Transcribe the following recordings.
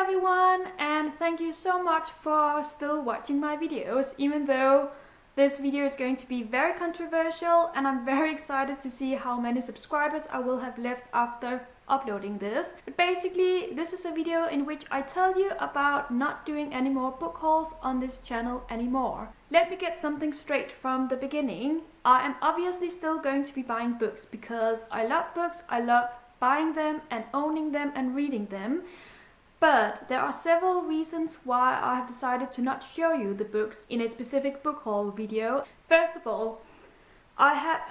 everyone, and thank you so much for still watching my videos, even though this video is going to be very controversial, and I'm very excited to see how many subscribers I will have left after uploading this. But basically, this is a video in which I tell you about not doing any more book hauls on this channel anymore. Let me get something straight from the beginning. I am obviously still going to be buying books because I love books, I love buying them and owning them and reading them. But there are several reasons why I have decided to not show you the books in a specific book haul video. First of all, I have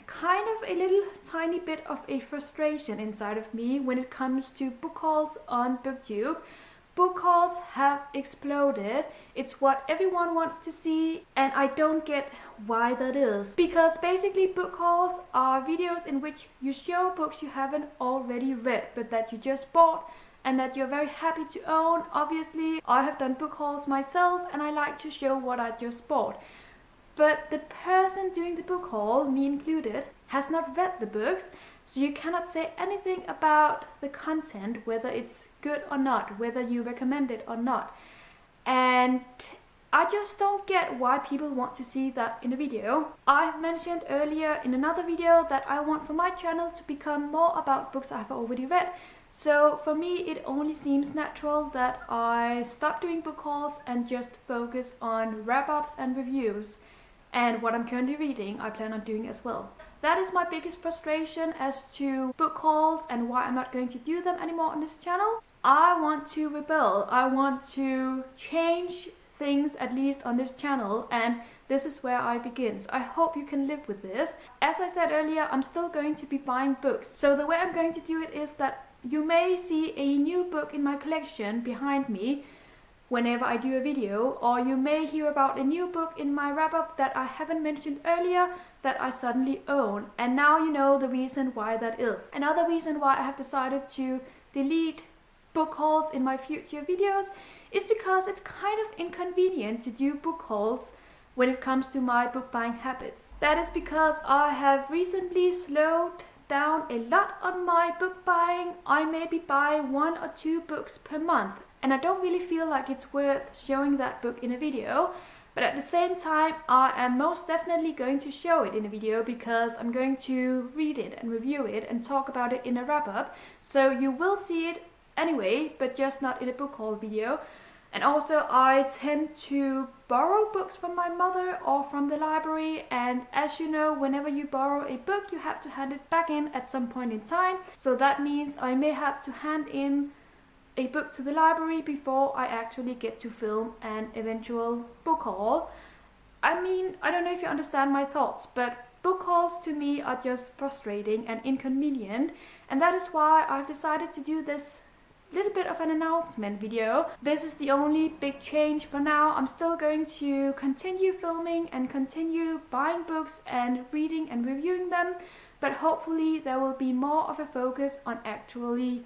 kind of a little tiny bit of a frustration inside of me when it comes to book hauls on BookTube. Book hauls have exploded. It's what everyone wants to see, and I don't get why that is. Because basically book hauls are videos in which you show books you haven't already read but that you just bought and that you're very happy to own. Obviously, I have done book hauls myself and I like to show what I just bought. But the person doing the book haul, me included, has not read the books, so you cannot say anything about the content, whether it's good or not, whether you recommend it or not. And I just don't get why people want to see that in a video. I've mentioned earlier in another video that I want for my channel to become more about books I've already read. So for me, it only seems natural that I stop doing book hauls and just focus on wrap-ups and reviews. And what I'm currently reading, I plan on doing as well. That is my biggest frustration as to book hauls and why I'm not going to do them anymore on this channel. I want to rebel. I want to change things, at least on this channel, and this is where I begin. I hope you can live with this. As I said earlier, I'm still going to be buying books. So the way I'm going to do it is that you may see a new book in my collection behind me whenever I do a video, or you may hear about a new book in my wrap-up that I haven't mentioned earlier that I suddenly own. And now you know the reason why that is. Another reason why I have decided to delete book hauls in my future videos is because it's kind of inconvenient to do book hauls when it comes to my book buying habits. That is because I have recently slowed down a lot on my book buying. I maybe buy 1 or 2 books per month, and I don't really feel like it's worth showing that book in a video. But at the same time, I am most definitely going to show it in a video because I'm going to read it and review it and talk about it in a wrap-up. So you will see it anyway, but just not in a book haul video. And also, I tend to borrow books from my mother or from the library, and as you know, whenever you borrow a book, you have to hand it back in at some point in time. So that means I may have to hand in a book to the library before I actually get to film an eventual book haul. I mean, I don't know if you understand my thoughts, but book hauls to me are just frustrating and inconvenient, and that is why I've decided to do this little bit of an announcement video. This is the only big change for now. I'm still going to continue filming and continue buying books and reading and reviewing them, but hopefully there will be more of a focus on actually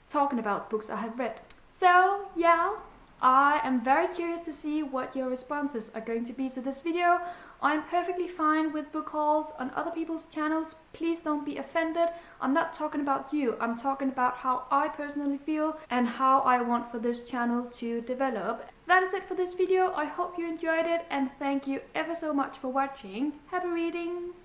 talking about books I have read. So yeah, I am very curious to see what your responses are going to be to this video. I'm perfectly fine with book hauls on other people's channels. Please don't be offended. I'm not talking about you. I'm talking about how I personally feel and how I want for this channel to develop. That is it for this video. I hope you enjoyed it, and thank you ever so much for watching. Happy reading!